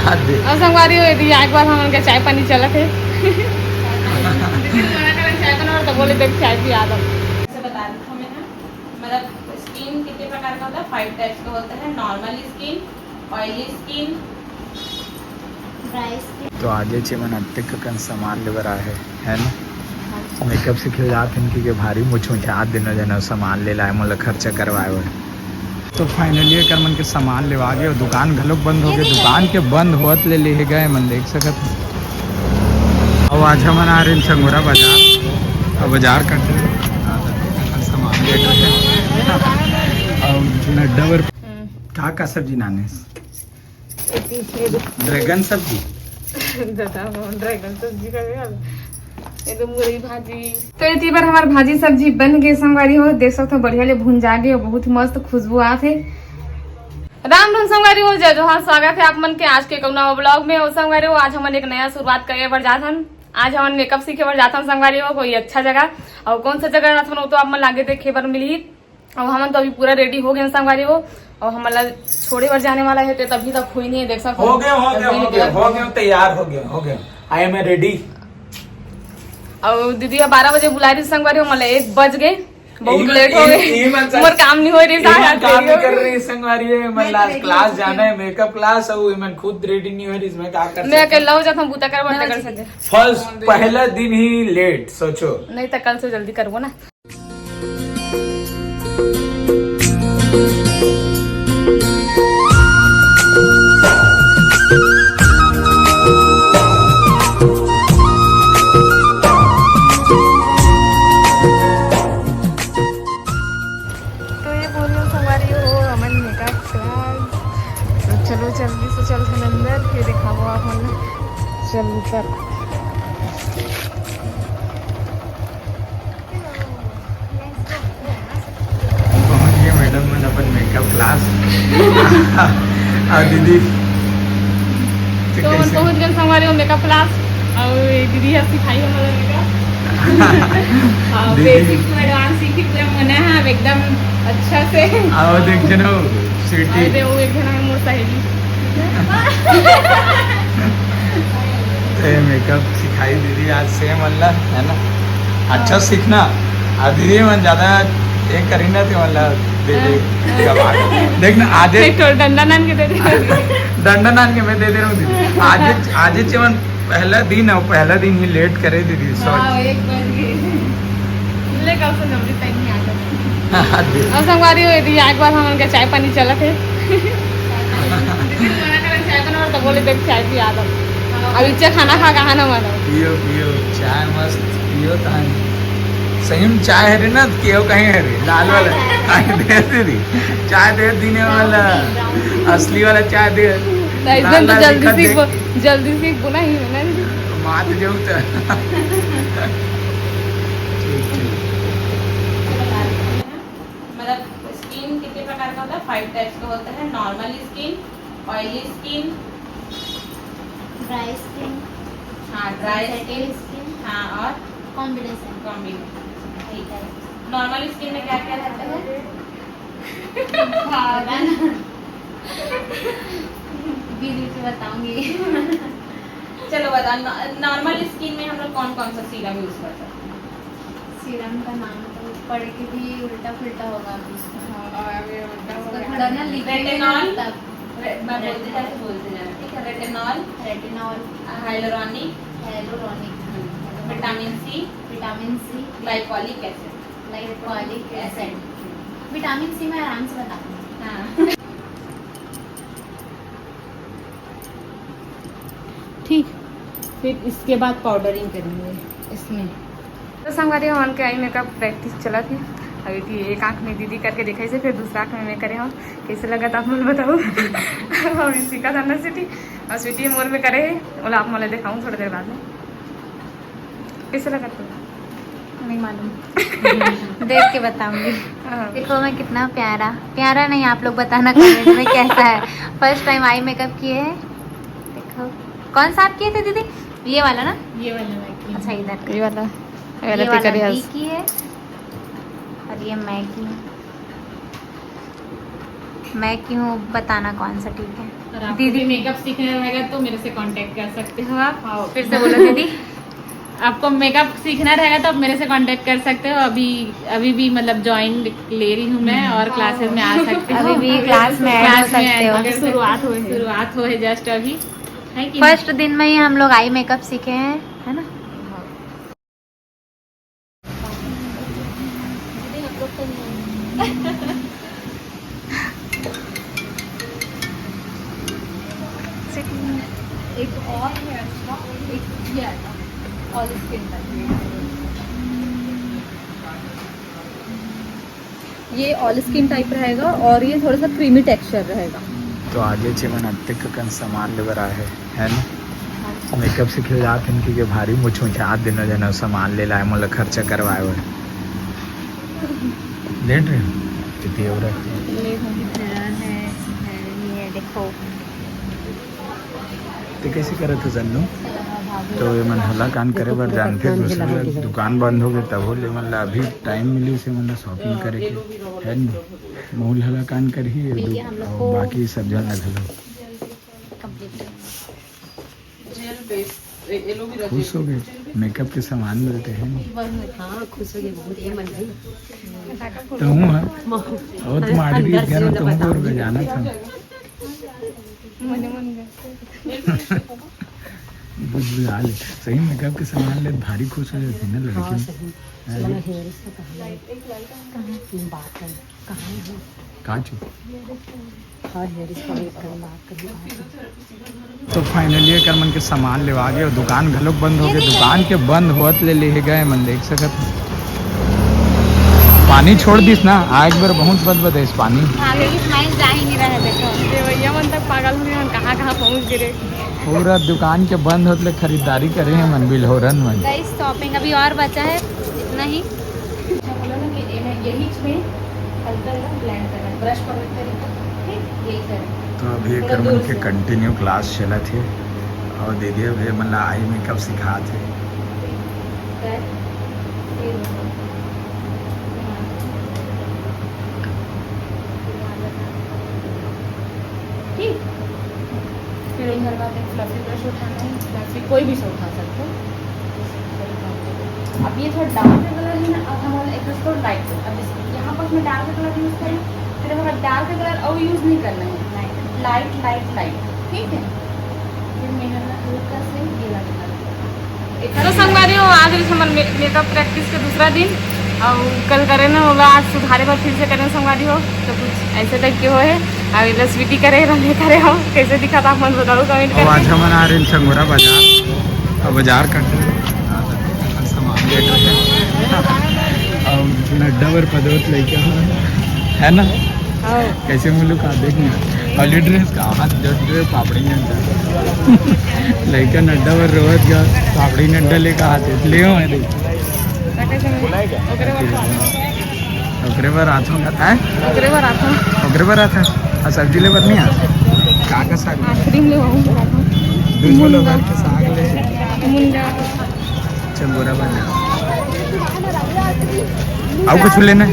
और संगवारी हो यदि एक बार हम उनके चाय पानी चला थे चाय बना तो बोले देख चाय पी आ ऐसे बता रही हूँ मैं। मतलब स्किन कितने प्रकार का होता है? 5 टाइप्स का होता है। Normal skin, oily skin, dry skin. तो आजे चे मन अत्यक सामान लेवर आए है ना मेकअप सीखे जात इनकी के भारी मुछ मुछात दिनों जनो सामान ले लाए मोला खर्चा करवाए हुए। तो फाइनली कर मन के सामान लेवा गए और दुकान घलोक बंद हो गए। दुकान के बंद होत ले गए मन देख सकत। अब आज हम आ रहे छंगोरा बाजार और बाजार करते सामान ले और नड्डावर का सब्जी नाने ड्रैगन सब्जी ड्रैगन सब्जी का ये तो मुरई भाजी। तो इतनी बार हमारी भाजी सब्जी बन गई संगवारी हो देख सकते हो बढ़िया ले भून जा गए और बहुत मस्त खुशबू आते। राम राम संगवारी हो जय जोहार स्वागत है आप मन के आज के कौना ब्लॉग में। संगवारी हो आज हम एक नया शुरुआत करे बढ़ जाथन। आज हम मेकअप सीखे बढ़ जाथन संगवारी हो कोई अच्छा जगह और कौन सा जगह रहथन वो तो आप मन लागे देखे बर मिली। और हम तो अभी पूरा रेडी हो गए संगवारी हो और हम छोड़े बर जाने वाला है तभी तक हुई नहीं देख सकते हो गया तैयार हो गया आई एम रेडी। और दीदी 12 बजे बुला रही संगवारी हो मतलब 1 बज गए बहुत लेट हो गए मोर काम नहीं हो रही काम नहीं कर रही संगवारी है मतलब क्लास जाना है मेकअप क्लास और मैं खुद रेडी नहीं हो रही इसमें क्या कर मैं अकेला हो जाता हूं बूता कर सके फर्स्ट पहला दिन ही लेट सोचो नहीं तो कल से जल्दी करबो ना। चलो जल्दी से चल अंदर फिर दिखाओ आप मन चल कर पहुंच गए मैडम मन अपन मेकअप क्लास और दीदी तो पहुंच गए हमारे मेकअप क्लास और दीदी है सिखाई हमारा मेकअप बेसिक टू एडवांस सीखी पूरा मना है एकदम अच्छा से। आओ देख जनो स्वीटी अरे वो एक जना मोर सहेली मेकअप सिखाई दीदी आज से मतलब है ना अच्छा सीखना और दीदी मन ज्यादा एक करी ना थी मतलब देखना आज डंडा नान के दे दे डंडा नान के मैं दे रहा हूँ दीदी आज चवन पहला दिन है पहला दिन ही लेट करे दीदी और संगवारी हो एक बार हम उनके चाय पानी चला थे चाय बना तो बोले देख चाय पी आ अब इच्छा खाना खा कहा ना मानो पियो चाय मस्त पियो सही में चाय है रे ना केव कहीं है रे लाल वाला दे दीदी चाय दे दीने वाला असली वाला चाय दे एकदम तो जल्दी सीख बोला ही है ना मात जो मतलब स्किन कितने प्रकार का होता है? 5 टाइप्स का होता है। Normal skin, oily skin, dry skin, हाँ ड्राई स्किन, हाँ और कॉम्बिनेशन ठीक है। नॉर्मल स्किन में क्या क्या रहता है? दीदी से बताऊंगी। चलो बताओ नॉर्मल स्किन में हम लोग कौन कौन सा सीरम यूज करते हैं? सीरम का नाम तो पढ़ के भी उल्टा फुल्टा होगा रेटिनॉल मैं बोलते जाना ठीक है। Retinol hyaluronic vitamin C glycolic acid vitamin C में आराम से बताऊंगी। हाँ ठीक फिर इसके बाद पाउडरिंग करेंगे इसमें। तो संगवारी हम के आई मेकअप प्रैक्टिस चला थी अभी थी एक आँख में दीदी करके दिखाई से फिर दूसरा आँख में मैं करे हम कैसे लगा था आप मुझे बताओ और सीखा था ना स्वीटी और स्वीटी मोर में करे बोला आप मुझे दिखाऊँ थोड़ी देर बाद में कैसे लगा तो नहीं मालूम देख के बताऊंगी। देखो मैं कितना प्यारा नहीं आप लोग बताना कमेंट में कैसा है। फर्स्ट टाइम आई मेकअप किए हैं। देखो कौन सा आप किए थे दीदी? ये वाला ना ये वाला अच्छा इधर ये वाला की है और ये मैं की मैं क्यों बताना कौन सा ठीक है। और आपको दीदी भी मेकअप सीखना रहेगा तो मेरे से कांटेक्ट कर सकते हो आप। फिर से बोलो दीदी। आपको मेकअप सीखना रहेगा तो आप मेरे से कांटेक्ट कर सकते हो। अभी भी मतलब ज्वाइन ले रही हूँ मैं और क्लासेस में आ सकते हो। अभी भी क्लास में ऐड हो सकते हो। अभी शुरुआत हो है जस्ट अभी, है कि फर्स्ट दिन में ही हम लोग आई मेकअप सीखे हैं, है ना। एक और है अच्छा, एक ये है ऑल स्किन का, ये ऑल स्किन टाइप रहेगा और ये थोड़ा सा क्रीमी टेक्सचर रहेगा। तो आगे जेवन अत्तिक कन सामान लेवर है ना। मेकअप सीखे जात इनकी के भारी मुछुछा दिन जन सामान ले लाए मोला खर्चा करवाए हुए लेट रहे कितनी हो रहा है ये देखो। तो कैसे करे थे जन्नू तो ये मन हला कान करे बर जानते दूसरे दुकान बंद हो गए तब हो ले मतलब अभी टाइम मिली से मतलब शॉपिंग करे के है ना। मूल हला कान कर ही और बाकी सब जन लगल खुश हो गए। मेकअप के सामान मिलते हैं खुश हो गए बहुत ये मन गई। तो हूँ और तुम आठ भी घर में तुमको और जाना था बुझा ले सही। मेकअप के सामान ले भारी खुश हो जाती ना लड़की। तो फाइनली कर मन के सामान लेवा गए और दुकान घलोक बंद हो गए। दुकान के बंद होत ले गए मन देख सकत। पानी छोड़ दिस ना आ एक बार बहुत बद इस पानी आगे की स्माइल जा ही नहीं रहा है। देखो भैया मन तक पागल हुए मन कहाँ पहुँच गए। पूरा दुकान के बंद होते खरीदारी करे हैं मन बिल हो रन मन। गाइस शॉपिंग अभी और बचा है इतना ही। यही में हल्का ब्लेंड करना है, ब्रश पकड़ कर ठीक यही करें। तो अभी एक मन के कंटिन्यू क्लास चला थे और दीदी अभी मतलब आई मेकअप सिखा थे। ठीक फिर उधर बाद एक फ्लफी ब्रश उठाना है, फ्लफी कोई भी से उठा सकते हो। अब ये थोड़ा डार्क कलर है ना, अब हमारा एक इसको लाइट। अब यहाँ पर मैं डार्क कलर यूज़ करें, फिर हमारा डार्क कलर अब यूज़ नहीं करना है, लाइट लाइट लाइट ठीक है। फिर मेरा हल्का से ये लगता। तो संगवारी हो आज हमारे मेकअप प्रैक्टिस के दूसरा दिन और कल करे ना होगा, आज सुधारे बार फिर से करें संगवारी हो। तो कुछ ऐसे टाइप के हो है अब स्वीटी करे रंगे करे हो कैसे दिखा था आप मन बताओ कमेंट करके। आज हम आ रहे हैं संगोरा बाजार और बाजार करते सामान ले और नड्डा बर पदोत लेके है ना। कैसे मुझे का देखना हॉली ड्रेस का हाथ जो पापड़ी नड्डा लड़का नड्डा बर रोज गया पापड़ी नड्डा लेकर हाथ ले ओकरे बार आता है ओकरे बार आता और सब्जी ले बर नहीं आता का साग के साग ले चंगोरा बना अब कुछ लेना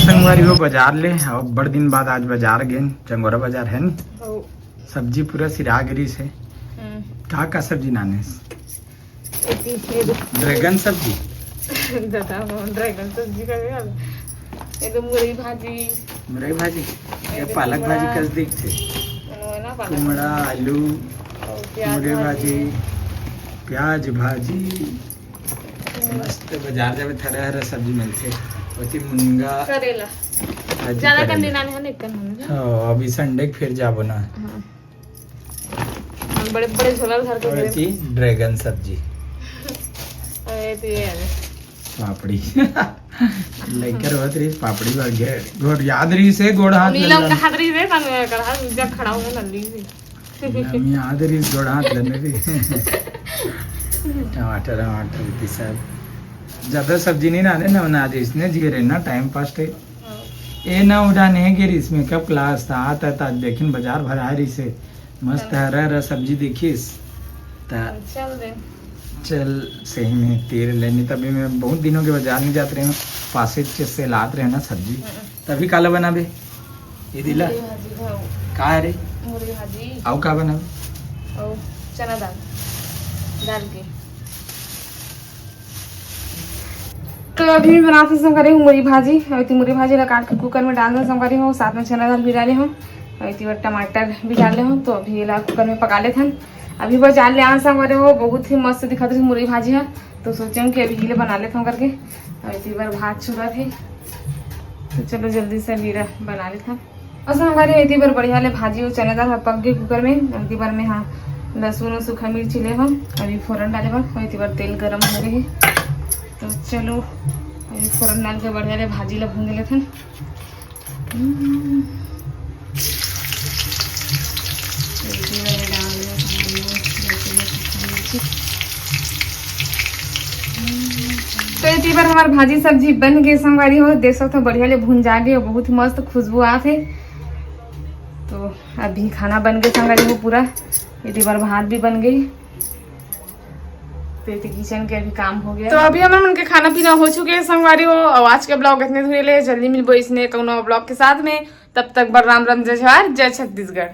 संगवारी हो बाजार ले और बड़ दिन बाद आज बाजार गए चंगोरा बाजार है ना। सब्जी पूरा सिरा गिरी से का सब्जी नाने ड्रैगन सब्जी ड्रैगन सब्जी करेगा ये तो मुरई भाजी या पालक भाजी कस दिखते कुमड़ा आलू मुरई भाजी प्याज भाजी मस्त बाजार जावे थरा हरा सब्जी मिलते होती मुनगा करेला ज्यादा कर देना है नहीं करना। अभी संडे फिर जाबो ना बड़े बड़े झोला भर के ड्रैगन सब्जी तो ये है पापड़ी लेकर होत रही पापड़ी भर गए गोड़ याद रही से गोड़ हाथ नीलम का हाथ रही रे तन कढ़ा जब खड़ा हुआ नल्ली से हम याद रही गोड़ हाथ लेने भी टमाटर की सब ज्यादा सब्जी नहीं डाले ना बना दे इसने जीरे ना टाइम पास थे ये ना उड़ाने है गिरी इसमें कब क्लास था आता था देखिन बाजार भरा रही से मस्त हरा हरा सब्जी देखिस चल सही में तेल लेनी तभी मैं बहुत दिनों के बाजार नहीं जाते रहे पासे से लाते रहे ना सब्जी तभी काला बना बे ये दिला मुरई भाजी भाव का है रे मुरई भाजी आउ का बना और चना दाल डाल के। तो अभी मैं बनाते संग हूँ मुरई भाजी। और मुरई भाजी ला काट के कुकर में डाल दे संग हूँ, साथ में चना दाल भी डाले हूँ और टमाटर भी डाले हूँ। तो अभी ला कुकर में पका लेते हैं। अभी बस डाल ले संग हो, बहुत ही मस्त दिखा थी मुरई भाजी है। तो सोचे हूँ कि अभी हिले बना लेता हूँ करके। और इसी बार भात छुड़ा थे तो चलो जल्दी से लीरा बना लेता हूँ। और संग इतनी बार बढ़िया ले भाजी और चना दाल पक गई कुकर में। इतनी बार में हाँ लहसुन और सूखा मिर्च ले हम अभी फोरन डाले हम। और इतनी बार तेल गरम हो रही है तो चलो अभी फोरन डाल के बढ़िया ले भाजी ला भून लेते हैं। तो इतनी बार हमारी भाजी सब्जी बन गई संगवारी हो, देख सकते हो बढ़िया ले भून जा गई और बहुत ही मस्त खुशबू आते। तो अभी खाना बन गया संगवारी हो पूरा। इतनी बार भात भी बन गई तो किचन के अभी काम हो गया। तो अभी हमारे मन के खाना पीना हो चुके हैं संगवारी हो। और आज के ब्लॉग इतने धुरे ले जल्दी मिलबो इसने कौनो ब्लॉग के साथ में। तब तक बर राम राम जय जवाहर जय छत्तीसगढ़।